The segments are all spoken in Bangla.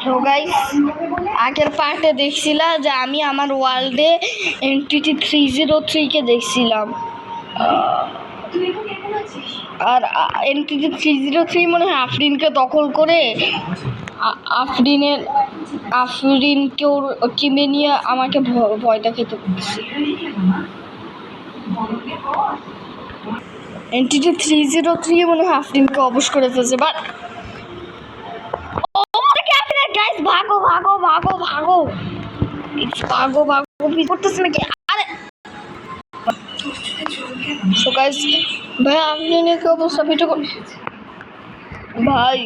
তো গাইস, আগের পার্টে দেখছিলাম যে আমি আমার ওয়ার্ল্ডে এনটিটি 303 কে দেখছিলাম, আর এনটিটি 303 মনে হয় আফরিনকে দখল করে আফরিনকে ওর টিমে নিয়ে আমাকে ভয়টা খেতে পড়ছে। এনটিটি 303 মনে হয় আফরিনকে অবশ করে ফেলছে, বাট গাইস ভাগো ভাগো ভাগো ভাগো ভাগো ভাগো কি করতেছ নাকি? আরে সো গাইস, ভাই আফরিনের কি অবস্থা? ভিডিও ভাই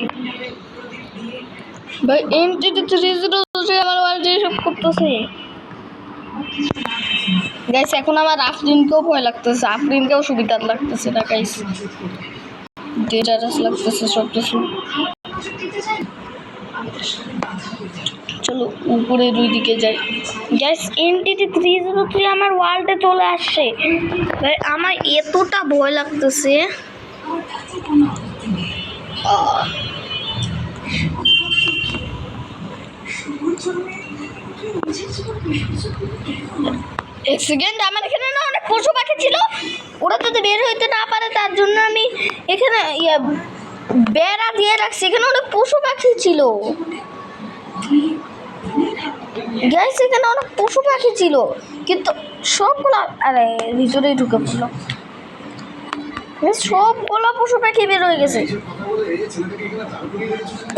ভাই এনটিটি 303 আমার ওয়ার্ল্ডে সব করতেছে। গাইস এখন আমার আফরিনকেও ভয় লাগতেছে, আফরিনকেও সুবিধা লাগতেছে না গাইস, ডেঞ্জারাস লাগতেছে সব কিছু। চলো উপরে দুই দিকে যাই। গাইস এনটিটি 303 আমার ওয়ার্ল্ডে চলে আসছে, ভাই আমার এতটা ভয় লাগতেছে। এক সেকেন্ড, আমার এখানে না অনেক পশু পাখি ছিল, ওরা যদি বের হইতে না পারে তার জন্য আমি এখানে বেড়া দিয়ে রাখছি। এখানে অনেক পশু পাখি ছিল গাইস, এখানে অনেক পশু পাখি ছিল, কিন্তু সবগুলা আরে ভিতরেই ঢুকে পড়লো। সবগুলা পশু পাখি বের হয়ে গেছে।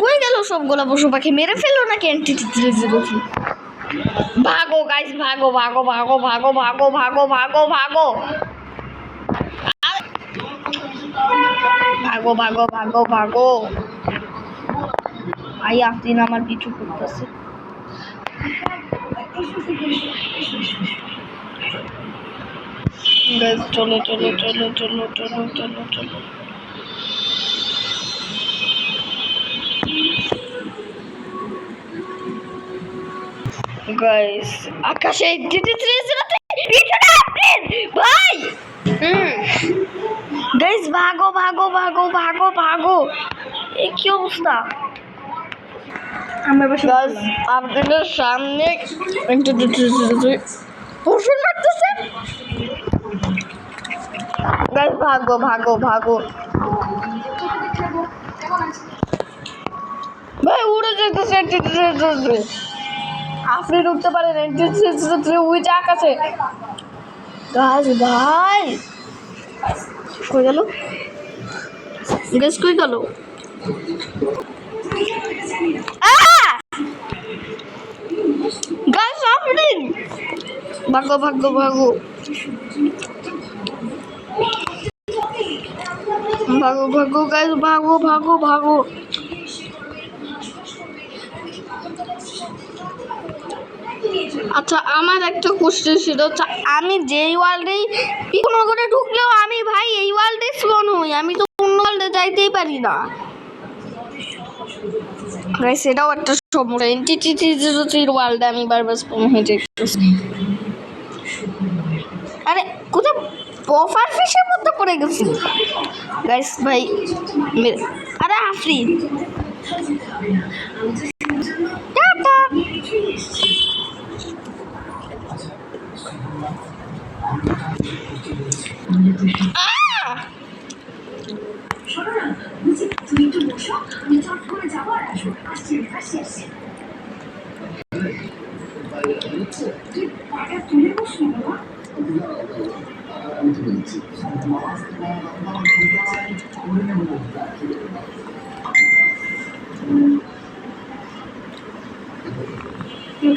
কই গেল সবগুলা পশু পাখি? মেরে ফেললো নাকি এনটিটি 303? ভাগো গাইস, ভাগো ভাগো ভাগো ভাগো ভাগো ভাগো ভাগো ভাগো ভাগো ভাগো ভাগো ভাগো। আই আফরিন আমার পিছু করতেছে। গাইস চলো চলো চলো চলো চলো চলো চলো। গাইস আকাশে এনটিটি 303 পিছনে আফরিন ভাই। গাইস ভাগো ভাগো ভাগো ভাগো ভাগো। এই কি অবস্থা? আমরা বসে গাইস আপনাদের সামনে এনটিটি 303 পশু লাগতেছে। গাইস ভাগো ভাগো ভাগো। ভাই উড়ে যেতেছে এনটিটি 303। আফরিন উঠতে পারে এনটিটি 303 ওই যে আকাশে। গাইস ভাই কই গেল? গাইস কই গেল? গাইস আফরিন ভাগো ভাগো ভাগো ভাগো ভাগো গাইস ভাগো ভাগো ভাগো। আচ্ছা আমার একটা কোশ্চেন ছিল, আমি যেই ওয়ার্ল্ডেই কোনো করে ঢুকলেও আমি ভাই এই ওয়ার্ল্ডে স্পন হই, আমি তো অন্য ওয়ার্ল্ডে যাইতেই পারি না। গাইস এটাও একটা সমস্যা, এনটিটি 303 ওয়ার্ল্ডে আমি বারবার স্পন হয়ে যাইতেছি। আরে কোথায় বফার ফিশের মধ্যে পড়ে গেছি গাইস ভাই। আরে আফরিন টাটা।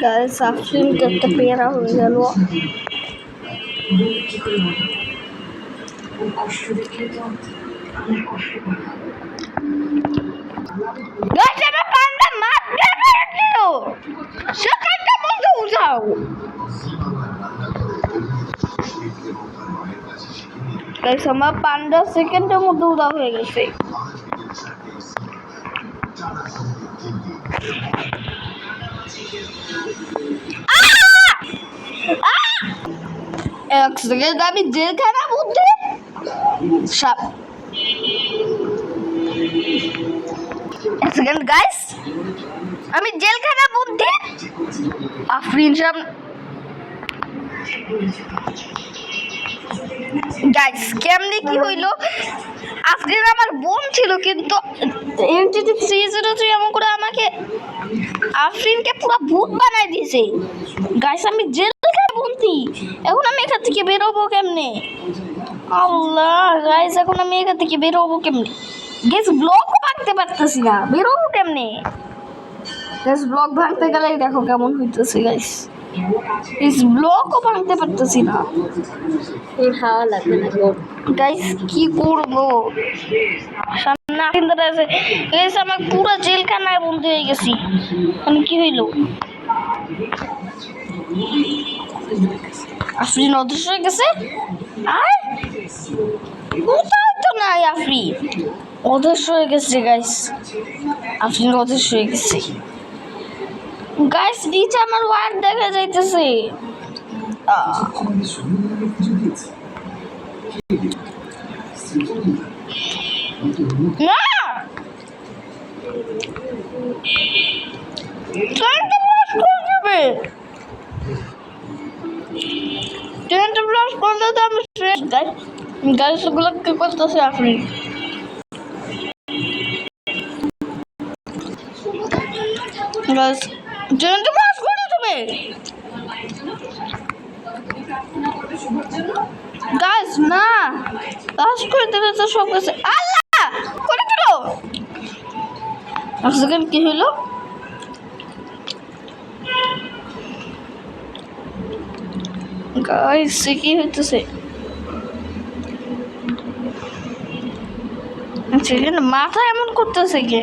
গাইস আফরিন একটা পেয়ারা হয়ে গেল। গাইস আমার পান্ডা মাছ ধরছিল, সেখানটা বন্ধ উঠাও। গাইস আমার পান্ডা সেকেন্ডের মধ্যে উড়া হয়ে গেছে। এক সেকেন্ড আমি জেলখানার মধ্যে সেকেন্ড গাইস, আমি জেলখানা বন্দি আফরিন সামনে। গাইস কেমনে কি হইলো? আফরিন আমার বোন ছিল, কিন্তু এনটিটি 303 এমন করে আমাকে আফরিনকে পুরো ভূত বানাই দিয়েছে। গাইস আমি জেলখানা বন্দি, এখন আমি এখান থেকে বেরোবো কেমনে? আল্লাহ গাইস, এখন আমি এখান থেকে বেরোবো কেমনে? গাইস ব্লকও ভাঙতে পারতেছি না, বেরোবো কেমনে? গাইস ব্লক ভাঙতে গেলে দেখো কেমন হইতেছে গাইস। ইস ব্লকও ভাঙতে পারতেছি না, হাওয়া লাগবে না। গাইস কি করবো? সামনে আফরিন দাঁড়া আছে। গাইস আমার পুরো জেলখানায় বন্দি হয়ে গেছি। মানে কি হইলো? আফরিন অদৃশ্য হয়ে গেছে। আর কোথাও তো নাই আফরিন, অদৃশ্য হয়ে গেছে গাইস। আফরিন অদৃশ্য হয়ে গেছে গাইস। নিচে আমার ওয়ার দেখা যাইতেছে। না ট্রেনটা ব্লাস্ট করে দেবে। ট্রেনটা ব্লাস্ট করলে তো আমি শেষ। গাইস ওগুলো কি করতেছে আফরিন? গাইস ট্রেনটা ব্লাস্ট করে দেবে। গাইস না, ব্লাস্ট করে দিলে তো সব কিছু। আল্লাহ করে দিল। এক সেকেন্ড কি হইলো? গাইস কি হইতেছে? সেখানে মাথা এমন করতেছে কে?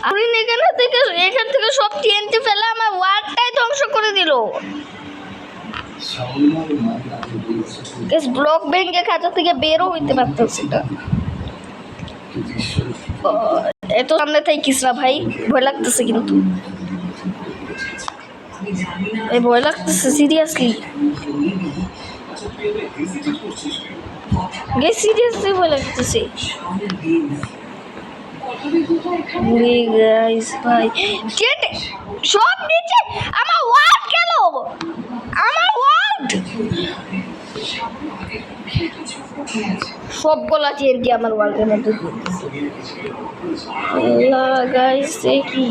আমি এখান থেকে সব টিএনটি ফেলে আমার ওয়ার্ডটাই ধ্বংস করে দিল। ব্লক ভেঙে খাঁচা থেকে বেরো হইতে পারতেছি না। এত সামনে থাকিস না ভাই, ভয় লাগতেছে কিন্তু। এই ভয় লাগতেছে সিরিয়াসলি। সিরিয়াসলি ভয় লাগতেছে। গাইস ভাই সব নিচে। আমার ওয়ার্ড গেল, আমার ওয়ার্ড সব গলা টিএনটি আমার ওয়ার্ডের মধ্যে। আল্লাহ গাইস কি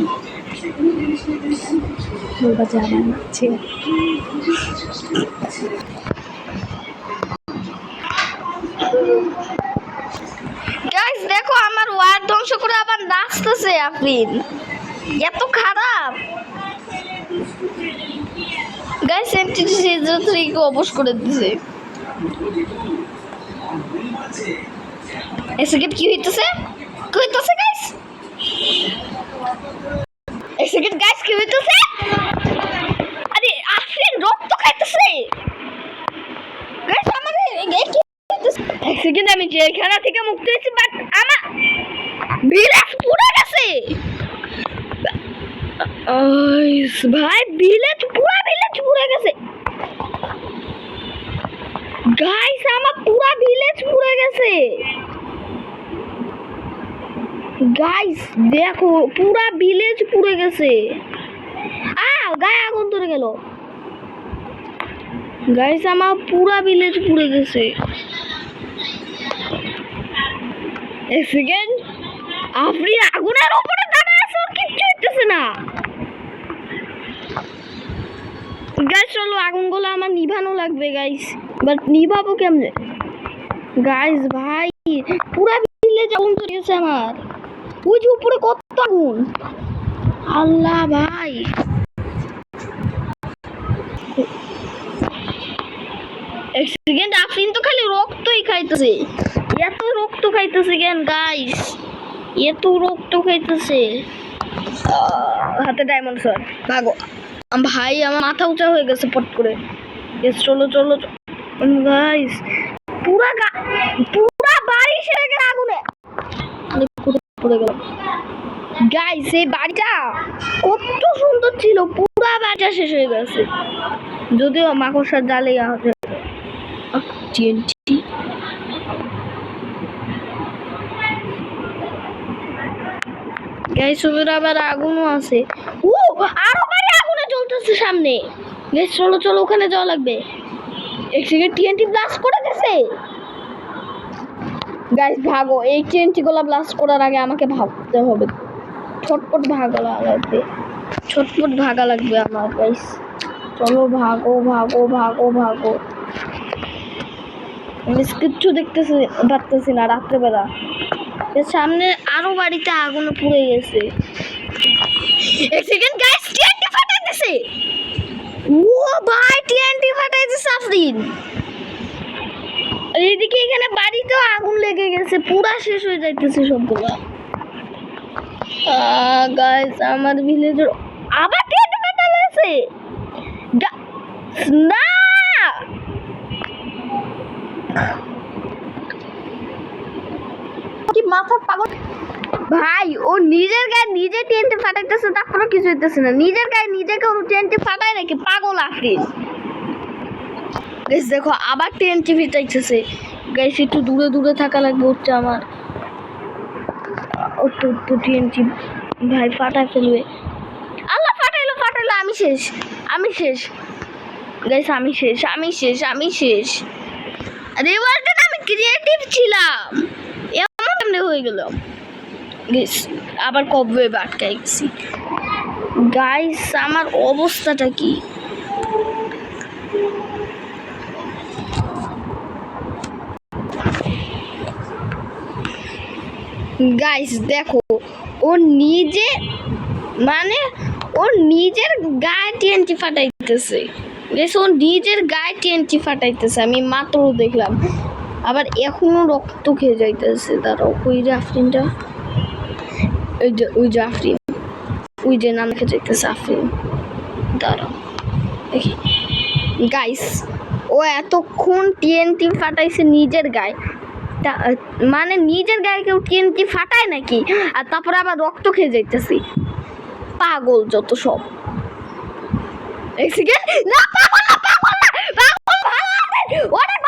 গাইস দেখো আমার ওয়ার্ড ধ্বংস করে আবার নাচতেছে আফরিন, এত খারাপ। গাইস এনটিটি 303 কে অবশ করে দিয়েছে। এই সেকেন্ড কি হইতেছে? কি হইতেছে গাইস? এই সেকেন্ড গাইস কি হইতেছে? আরে আফরিন রক্ত খাইতেছে। গাইস আমারে কি হইতেছে? এক সেকেন্ড আমি জেলখানা থেকে মুক্ত হয়েছি, বাট আমার ভিলেজ পুরো গেছে। ভাই ভিলেজ পুরো গেছে। গাইস আমার পুরো ভিলেজ পুরো গেছে। গাইস দেখো পুরো ভিলেজ পুড়ে গেছে। গায়ে আগুন ধরে গেল। গাইস আমার পুরো ভিলেজ পুড়ে গেছে। এক সেকেন্ড, আফরিন আগুনের উপরে দাঁড়ায় আছে, ওর কিচ্ছু হইতেছে না। গাইস চলো আগুনগুলো আমার নিভানো লাগবে গাইস, বাট নিভাবো কেমনে? গাইস ভাই পুরো ভিলেজ আগুন ধরে গেছে আমার। ওই যে উপরে কত আগুন। আল্লাহ ভাই এক সেকেন্ড, আফরিন তো খালি রক্তই খাইতেছে। এত রক্ত খাইতেছে কেন গাইস? এত রক্ত খাইতেছে। হাতে ডায়মন্ড স্যার ভাগো। ভাই আমার মাথা উঁচা হয়ে গেছে পট করে। চলো চলো গাইস, পুরা বাড়ি সেরে গেল আগুনে পড়ে গেল। গাইস এই বাড়িটা কত সুন্দর ছিল, পুরা বাড়িটা শেষ হয়ে গেছে। যদিও মাকড়সার জালে টিএনটি গাইস ওর আবার আগুনও আছে। ও আরো বাইরে আগুনে জ্বলতেছে সামনে। গাইস চলো চলো ওখানে যাওয়া লাগবে। এক সেকেন্ড টিএনটি ব্লাস্ট করে দিছে। গাইস ভাগো, এই টিএনটি গুলা ব্লাস্ট করার আগে আমাকে ভাবতে হবে। ছটপট ভাগা লাগবে, ছটপট ভাগা লাগবে আমার। গাইস চলো ভাগো ভাগো ভাগো ভাগো। আমি কিচ্ছু দেখতেছি পারতেছি না রাত্রেবেলা। এর সামনে আরো বাড়িতে আগুন পুড়ে গেছে। এক সেকেন্ড গাইস টিএনটি ফাটাই দিছে। ও ভাই টিএনটি ফাটাই দিছে আফরিন। এইদিকে এখানে বাড়িতেও আগুন লেগে গেছে, পুরা শেষ হয়ে যাইতেছে সবগুলো। গাইস আমার ভিলেজের আবার টিএনটি ফাটাই গেছে না। কি মাথা পাগল ভাই, ও নিজের গায়ে নিজে টিএনটি ফাটাইতেছে, তারপরে কিছু হইতেছে না। নিজের গায়ে নিজেকে ও টিএনটি ফাটায় নাকি পাগল আফরিন। গাইস দেখো আবার টিএনটি ফাটাইতেছে। গাইস একটু দূরে দূরে থাকা লাগবে হচ্ছে আমার। ও তো টিএনটি ভাই ফাটাই ফেলবে। আল্লাহ ফাটাইলো ফাটাইলো, আমি শেষ আমি শেষ। গাইস আমি শেষ আমি শেষ আমি শেষ। আরে ওয়ার্ল্ডে আমি ক্রিয়েটিভ ছিলাম, এমন হয়ে গেল। গাইস আবার কবে আটকাই গেছি। গাইস আমার অবস্থাটা কি? গাইস দেখো ও নিজে মানে ওর নিজের গায়ে টিএনটি ফাটাইতেছে। গাইস ও নিজের গায়ে টিএনটি ফাটাইতেছে, আমি মাত্র দেখলাম। আবার এখনো রক্ত খেয়ে যাইতেছে। দাঁড়াও ওই যে আফরিনটা, ওই যে আফরিন, ওই যে নাম খেয়ে যাইতেছে আফরিন। দাঁড়াও দেখি। গাইস ও এতক্ষণ টিএনটি ফাটাইছে নিজের গায়ে, মানে নিজের গায়ে কেউ টিএনটি ফাটায় নাকি? আর তারপরে আবার রক্ত খেয়ে যাইতেছি। পাগল যত সব। এক সেকেন্ড না পাগল না পাগল না পাগল, অনেক